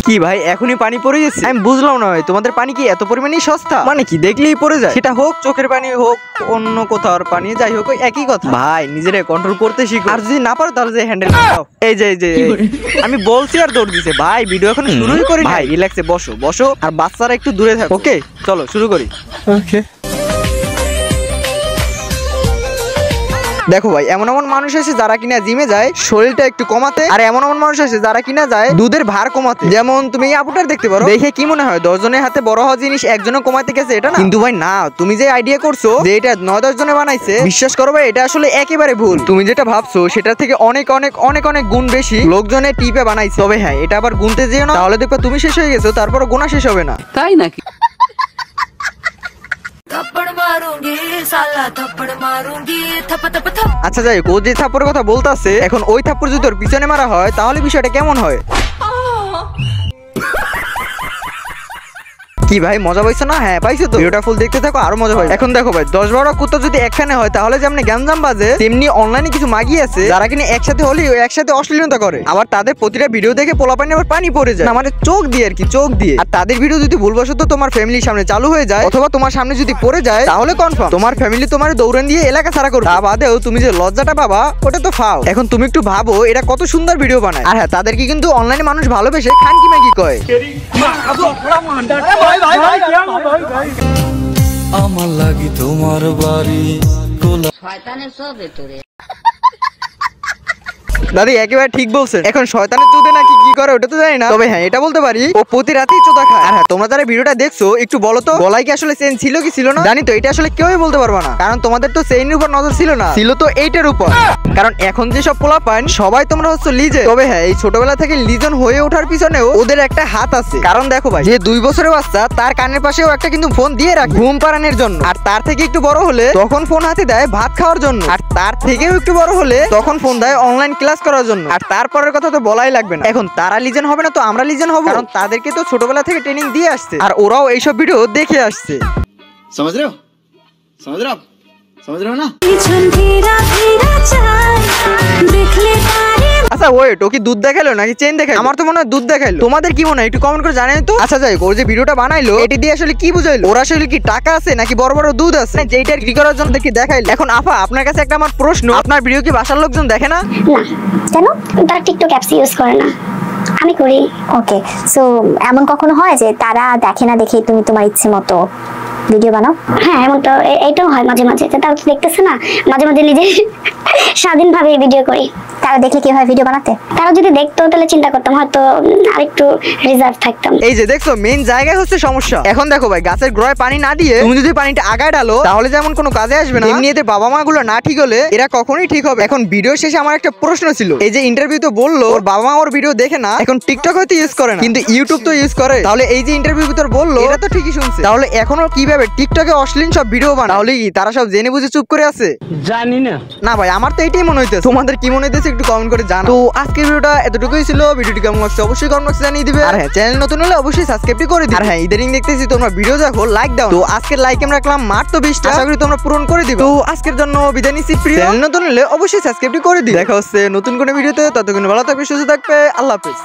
কি ভাই এখনই পানি পড়ে গেছে? আমি বুঝলাম না ভাই, তোমাদের পানি কি এত পরিমাণে সস্তা? মানে কি দেখলেই পড়ে যায়? সেটা হোক চোখের পানি হোক অন্য কোথাও পানি, যাই হোক একই কথা। ভাই নিজেরে কন্ট্রোল করতে শিখো, আর যদি না পারো তাহলে যে হ্যান্ডেল দাও। এই যে আমি বলছি আর দৌড় দিছে। ভাই ভিডিও এখন শুরুই করি। ভাই রিল্যাক্সে বসো আর বাচ্চারা একটু দূরে থাকো। ওকে চলো শুরু করি। ওকে দেখো ভাই, এমন এমন মানুষ আছে যারা কিনা জিমে যায় শরীরটা একটু কমাতে, আর এমন এমন মানুষ আছে যারা কিনা যায় দুধের ভার কমাতে। যেমন তুমি এই আপুটার দেখতে পারো, দেখে কি মনে হয় 10 জনের হাতে বড় হওয়া জিনিস একজনও কমাতে গেছে, এটা না। কিন্তু ভাই না, তুমি যে আইডিয়া করছো যে এটা 9-10 জনে বানাইছে, বিশ্বাস করো ভাই এটা আসলে একেবারে ভুল। তুমি যেটা ভাবছো সেটা থেকে অনেক অনেক অনেক অনেক গুণ বেশি লোকজনের টিপে বানাইছে। তবে হ্যাঁ, এটা আবার গুনতে যেও না, তাহলে দেখবা তুমি শেষ হয়ে গেছো, তারপর গোনা শেষ হবে না। তাই নাকি? আচ্ছা যাই হোক, ও যে থাপ্পড়ের কথা বলতেছে, এখন ওই থাপ্পড় যদি ওর পিছনে মারা হয় তাহলে বিষয়টা কেমন হয়? কি ভাই মজা পাইছো না? হ্যাঁ পাইছো তো, ভিডিওটা ফুল দেখতে থাকো আরো মজা পাই। এখন দেখো ভাই, 10-12 কুত্তা যদি একখানে হয় তাহলে যেমন গ্যাঞ্জাম বাজে, তেমনি অনলাইনে কিছু মাগি আছে যারা কিনা একসাথে হলেই একসাথে অশ্লীলতা করে। আবার তাদের প্রতিটা ভিডিও দেখে পোলাপানি আবার পানি পড়ে যায়, মানে চোখ দিয়ে আর কি, চোখ দিয়ে। আর তাদের ভিডিও যদি ভুলবশত তোমার ফ্যামিলির সামনে চালু হয়ে যায় অথবা তোমার সামনে যদি পড়ে যায় তাহলে কনফার্ম তোমার ফ্যামিলি তোমার দৌড়ান দিয়ে এলাকা ছাড়া করবে। তা বাদেও তুমি যে লজ্জাটা পাবা ওটা তো ফাও। এখন তুমি একটু ভাবো এরা কত সুন্দর ভিডিও বানায়। আর হ্যাঁ, তাদেরকে কিন্তু অনলাইনে মানুষ ভালোবেসে খানকি ম্যাগি কয়। আমার লাগি তোমার বাড়ি শয়তানের সব ভেতরে। দাদি একেবারে ঠিক বলছেন। এখন শয়তানের চুদে নাকি কি করে ওটা তো জানি না, তবে হ্যাঁ এটা বলতে পারি ও প্রতি রাতেই চোদা খায়। আর হ্যাঁ, তোমরা যারা ভিডিওটা দেখছো একটু বলো তো গলায় কি আসলে চেইন ছিল কি ছিল না? জানি তো এটা আসলে কেউই বলতে পারবে না, কারণ তোমাদের তো চেইনের উপর নজর ছিল না, ছিল তো এইটার উপর। কারণ এখন যে সব পোলাপান সবাই তোমরা হচ্ছে লিজে। তবে হ্যাঁ, এই ছোটবেলা থেকে লিজন হয়ে ওঠার পিছনেও ওদের একটা হাত আছে। কারণ দেখো ভাই, যে 2 বছরের বাচ্চা তার কানের পাশেও একটা কিন্তু ফোন দিয়ে রাখে ঘুম পাড়ানোর জন্য, আর তার থেকে একটু বড় হলে তখন ফোন হাতে দেয় ভাত খাওয়ার জন্য, আর তার থেকেও একটু বড় হলে তখন ফোন দেয় অনলাইন ক্লাস করার জন্য। আর তারপরের কথা তো বলাই লাগবে না। এখন তারা লিজেন হবে না তো আমরা লিজেন হব, কারণ তাদেরকে তো ছোটবেলা থেকে ট্রেনিং দিয়ে আসছে আর ওরাও এইসব ভিডিও দেখে আসছে। समझ रहे हो ना? আচ্ছা ওয়েট, ও কি দুধ দেখালো নাকি চেন দেখালো? আমার তো মনে হয় দুধ দেখালো। তোমাদের কি মনে হয় একটু কমেন্ট করে জানাই তো। আচ্ছা যাই হোক, ওর যে ভিডিওটা বানাইলো এটি দিয়ে আসলে কি বুঝাইলো? ওর আসলে কি টাকা আছে নাকি বড় বড় দুধ আছে যেটার কি করার জন্য দেখি দেখাইলো? এখন আফা আপনার কাছে একটা আমার প্রশ্ন, আপনার ভিডিও কি বাসার লোকজন দেখে না? কেন? তারা টিকটক অ্যাপস ইউজ করে না, আমি করি। ওকে, সো এমন কখনো হয় যে তারা দেখে না দেখে তুমি তোমার ইচ্ছে মতো ভিডিও বানাও? হ্যাঁ, এমন তো এইটাও হয় মাঝে মাঝে। তারা তো দেখতেছে না, মাঝে মাঝে নিজে স্বাধীনভাবে ভিডিও করি। তারা দেখলে কি হয় ভিডিও বানাতে? তারা যদি দেখতো তাহলে চিন্তা করতাম, হয়তো আরেকটু রিজার্ভ থাকতাম। এই যে দেখছো মেইন জায়গায় হচ্ছে সমস্যা। এখন দেখো ভাই, গাছের গোড়ায় পানি না দিয়ে তুমি যদি পানিটা আগায় ডালো তাহলে যেমন কোনো কাজে আসবে না, এমনি এদের বাবা মা গুলো না ঠিক হলে এরা কখনোই ঠিক হবে। এখন ভিডিও শেষে আমার একটা প্রশ্ন ছিল, এই যে ইন্টারভিউ তো বললো ওর বাবা মা ওর ভিডিও দেখে না, এখন টিকটক হয়তো ইউজ করে না কিন্তু ইউটিউব তো ইউজ করে, তাহলে এই যে ইন্টারভিউ ভিতর বললো এটা তো ঠিকই শুনছে, তাহলে এখনো কিভাবে টিকটকে অশ্লীল সব ভিডিও বানায়? তাহলে কি তারা সব জেনে বুঝে চুপ করে আছে? জানি না। না ভাই, আমার তো এটাই মনে হইতেছে। তোমাদের কি মনে হইতেছে একটু কমেন্ট করে জানাও। তো আজকের ভিডিওটা এতটুকুই ছিল। ভিডিওটি কেমন লাগছে অবশ্যই কমেন্ট বক্সে জানিয়ে দিবে। আর হ্যাঁ, চ্যানেল নতুন হলে অবশ্যই সাবস্ক্রাইব করে দিবে। আর হ্যাঁ, ইদারিং দেখতেছি তোমরা ভিডিও দেখো লাইক দাও, তো আজকের লাইক আমরা রাখলাম মাত্র 20টা, আশা করি তোমরা পূরণ করে দিবে। তো আজকের জন্য বিদায় নিচ্ছি। চ্যানেল নতুন হলে অবশ্যই সাবস্ক্রাইব করে দিবে। দেখা হচ্ছে নতুন কোনো ভিডিওতে, ততক্ষণ ভালো থাকবে, সুস্থ থাকবে, আল্লাহ হাফেজ।